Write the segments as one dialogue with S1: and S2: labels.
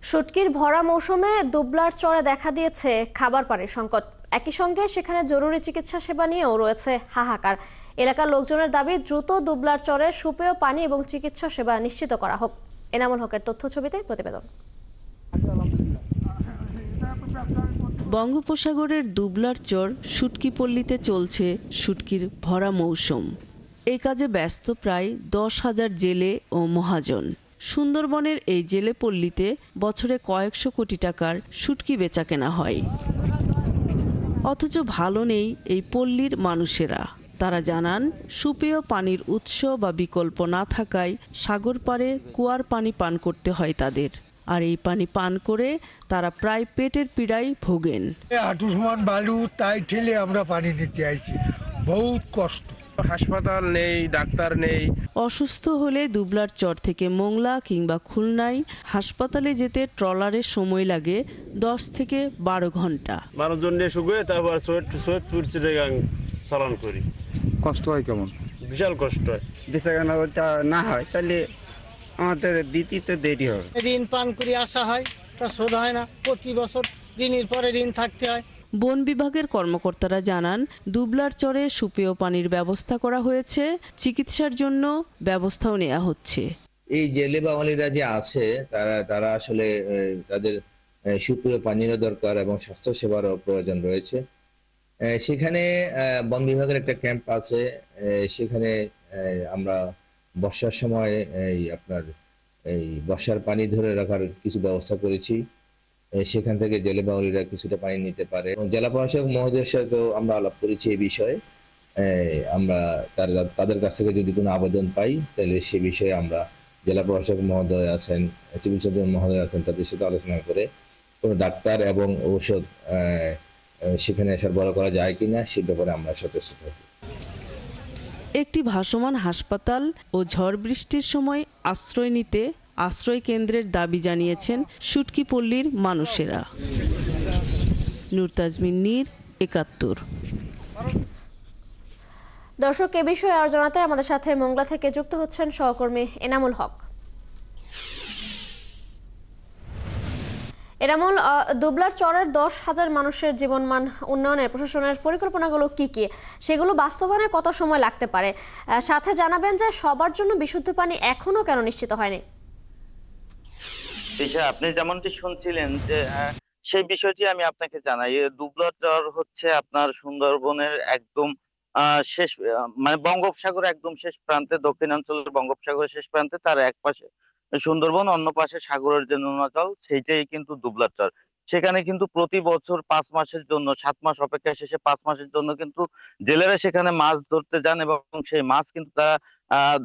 S1: শুটকির ভরা মৌসুমে দুবলার চরে দেখা দিয়েছে খাবার পানির সংকট। একই সঙ্গে সেখানে জরুরি চিকিৎসা সেবা নিয়েও রয়েছে হাহাকার। এলাকার লোকজনের দাবি দ্রুত দুবলার চরে সুপেয় পানি এবং চিকিৎসা সেবা নিশ্চিত করা হোক। এনামুল হকের তথ্য ছবিতে প্রতিবেদন।
S2: বঙ্গোপসাগরের দুবলার চর শুটকি পল্লীতে চলছে শুটকির ভরা মৌসুম। এই কাজে ব্যস্ত প্রায় 10,000 জেলে ও মহাজন। সুন্দরবনের এই জেলে পল্লীতে বছরে কয়েকশো কোটি টাকার শুটকি বেচাকেনা হয়। অথচ ভালো নেই এই পল্লীর মানুষেরা। তারা জানান, সুপেয় পানির উৎস বা বিকল্প না থাকায় সাগর পাড়ে কুয়ার পানি পান করতে হয় তাদের। আর এই পানি পান করে তারা প্রায় পেটের পীড়ায় ভোগেন।
S3: হাঁটু সমান বালু, তাই ঠেলে আমরা পানি নিতে আইছি, বহুত কষ্ট।
S4: হাসপাতাল নেই, ডাক্তার নেই।
S2: অসুস্থ হলে দুবলার চর থেকে মোংলা কিংবা খুলনায় হাসপাতালে যেতে ট্রলারের সময় লাগে 10 থেকে 12 ঘন্টা।
S5: মানুষজন নিয়ে শুয়ে তারপর সৈয়দপুর চিটাগাং চালান করি।
S6: কষ্ট হয় কেমন?
S5: বিশাল কষ্ট হয়।
S7: বেচাকেনা না হয় তাহলে আমাদের দিতে দেরি হবে।
S8: ঋণ পান করে আসা হয়, তা শোধ হয় না। প্রতি বছর ঋণের পরে ঋণ থাকতে হয়।
S2: বন বিভাগের কর্মকর্তারা জানান, দুবলার চরে সুপেয় পানির ব্যবস্থা করা হয়েছে, চিকিৎসার জন্য ব্যবস্থাও নেওয়া হচ্ছে।
S9: এই জেলে বাঙালিরা যে আছে তারা আসলে তাদের সুপেয় পানিরও দরকার এবং স্বাস্থ্য সেবারও প্রয়োজন রয়েছে। সেখানে বন বিভাগের একটা ক্যাম্প আছে। সেখানে আমরা বর্ষার সময় এই বর্ষার পানি ধরে রাখার কিছু ব্যবস্থা করেছি। সেখান থেকে জেলে বাঙালিরা কিছুটা পানি নিতে পারে। জেলা প্রশাসক মহোদয়ের সাথেও আমরা আলাপ করেছি এই বিষয়ে। আমরা তাদের কাছ থেকে যদি কোনো আবেদন পাই তাহলে সে বিষয়ে আমরা জেলা প্রশাসক মহোদয় আছেন, সিভিল সার্জন মহোদয় আছেন, তাদের সাথে আলোচনা করে কোনো ডাক্তার এবং ঔষধ সেখানে সরবরাহ করা যায় কিনা সে ব্যাপারে আমরা সচেষ্ট থাকি।
S2: একটি ভাসমান হাসপাতাল ও ঝড় বৃষ্টির সময় আশ্রয় নিতে আশ্রয় কেন্দ্রের দাবি জানিয়েছেন শুটকি পল্লীর মানুষেরা। নূর তাজমিন নীর, ৭১।
S1: দর্শক, এ বিষয়ে আর জানাতে আমাদের সাথে মোংলা থেকে যুক্ত হচ্ছেন সহকর্মী এনামুল হক। এনামুল, দুবলার চরের 10,000 মানুষের জীবনমান উন্নয়নের প্রশাসনের পরিকল্পনাগুলো কি কি, সেগুলো বাস্তবায়নে কত সময় লাগতে পারে? সাথে জানাবেন যে সবার জন্য বিশুদ্ধ পানি এখনো কেন নিশ্চিত হয়নি?
S10: আপনি যেমনটি শুনছিলেন যে সেই বিষয়টি আমি আপনাকে জানাই। দুবলার চর হচ্ছে আপনার সুন্দরবনের একদম শেষ, মানে বঙ্গোপসাগর একদম শেষ প্রান্তে, দক্ষিণাঞ্চলের বঙ্গোপসাগরের শেষ প্রান্তে। তার এক পাশে সুন্দরবন, অন্য পাশে সাগরের যে নোনাজল, সেইটাই কিন্তু দুবলার চর। সেখানে কিন্তু প্রতি বছর 5 মাসের জন্য, 7 মাস অপেক্ষা শেষে 5 মাসের জন্য কিন্তু জেলেরা সেখানে মাছ ধরতে যান এবং সেই মাছ কিন্তু তারা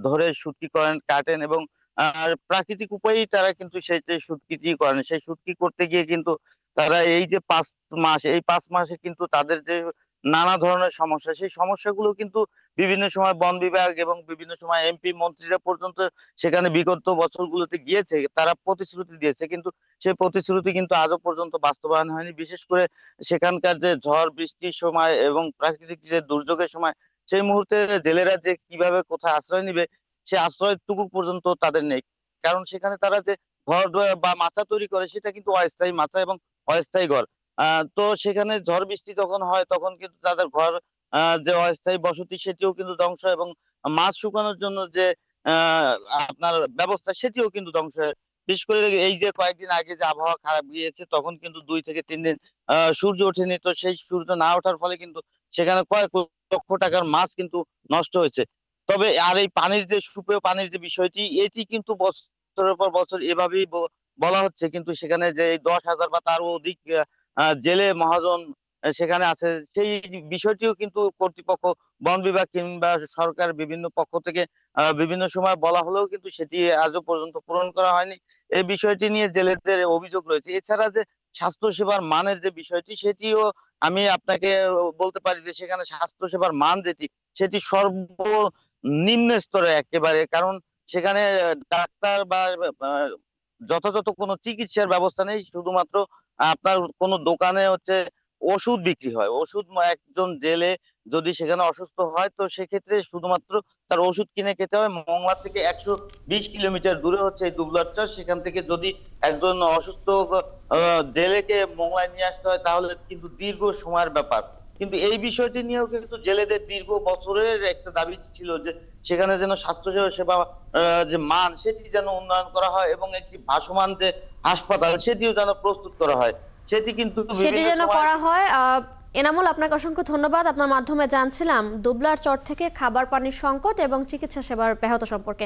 S10: ধরে শুটকি করেন, কাটেন এবং আর প্রাকৃতিক উপায়েই তারা কিন্তু সেই যে শুটকিটি করেন। সেই শুটকি করতে গিয়ে কিন্তু তারা এই যে 5 মাস, এই 5 মাসে কিন্তু তাদের যে নানা ধরনের সমস্যা, সেই সমস্যাগুলো কিন্তু বিভিন্ন সময় বন বিভাগ এবং বিভিন্ন সময় এমপি মন্ত্রীরা পর্যন্ত সেখানে বিগত বছরগুলোতে গিয়েছে, তারা প্রতিশ্রুতি দিয়েছে, কিন্তু সেই প্রতিশ্রুতি কিন্তু আজও পর্যন্ত বাস্তবায়ন হয়নি। বিশেষ করে সেখানকার যে ঝড় বৃষ্টির সময় এবং প্রাকৃতিক যে দুর্যোগের সময়, সেই মুহূর্তে জেলেরা যে কিভাবে কোথায় আশ্রয় নিবে সে আশ্রয়টুকু পর্যন্ত তাদের নেই। কারণ সেখানে তারা যে ঘর বা মাচা তৈরি করে সেটা কিন্তু অস্থায়ী মাচা এবং অস্থায়ী ঘর। তো সেখানে ঝড় বৃষ্টি যখন হয় তখন কিন্তু তাদের ঘর, যে অস্থায়ী বসতি, সেটিও কিন্তু ধ্বংস এবং মাছ শুকানোর জন্য যে আহ আপনার ব্যবস্থা, সেটিও কিন্তু ধ্বংস হয়। বিশেষ করে এই যে কয়েকদিন আগে যে আবহাওয়া খারাপ গিয়েছে, তখন কিন্তু 2 থেকে 3 দিন সূর্য ওঠেনি। তো সেই সূর্য না ওঠার ফলে কিন্তু সেখানে কয়েক লক্ষ টাকার মাছ কিন্তু নষ্ট হয়েছে। তবে আর এই পানির যে সুপেয় পানির যে বিষয়টি, এটি কিন্তু বছরের পর বছর এভাবেই বলা হচ্ছে, কিন্তু সেখানে যে 10,000 বা তারও অধিক জেলে মহাজন সেখানে আছে, সেই বিষয়টিও কিন্তু কর্তৃপক্ষ, বন বিভাগ কিংবা সরকার বিভিন্ন পক্ষ থেকে বিভিন্ন সময় বলা হলেও কিন্তু সেটি আজও পর্যন্ত পূরণ করা হয়নি। এই বিষয়টি নিয়ে জেলেদের অভিযোগ রয়েছে। এছাড়া যে স্বাস্থ্য সেবার মানের যে বিষয়টি, সেটিও আমি আপনাকে বলতে পারি যে সেখানে স্বাস্থ্য সেবার মান যেটি, সেটি সর্বনিম্ন স্তরে একেবারে। কারণ সেখানে ডাক্তার বা যথাযথ কোনো চিকিৎসার ব্যবস্থা নেই। শুধুমাত্র আপনার কোনো দোকানে হচ্ছে ওষুধ বিক্রি হয়। ওষুধ একজন জেলে যদি সেখানে অসুস্থ হয়, তো সেক্ষেত্রে শুধুমাত্র তার ওষুধ কিনে খেতে হয়। মংলা থেকে 120 কিলোমিটার দূরে হচ্ছে এই দুবলার চর। সেখান থেকে যদি একজন অসুস্থ জেলেকে মংলায় নিয়ে আসতে হয় তাহলে কিন্তু দীর্ঘ সময়ের ব্যাপার। কিন্তু এই বিষয়টি নিয়েও কিন্তু জেলেদের দীর্ঘ বছরের একটা দাবি ছিল যে সেখানে যেন স্বাস্থ্য সেবা যে মান সেটি যেন উন্নয়ন করা হয় এবং একটি ভাসমান যে হাসপাতাল সেটিও যেন প্রস্তুত করা হয়। সেটি কিন্তু
S1: সেটি যেন করা হয়। এনামুল, আপনাকে অসংখ্য ধন্যবাদ। আপনার মাধ্যমে জানছিলাম দুবলার চর থেকে খাবার পানির সংকট এবং চিকিৎসা সেবার ব্যাহত সম্পর্কে।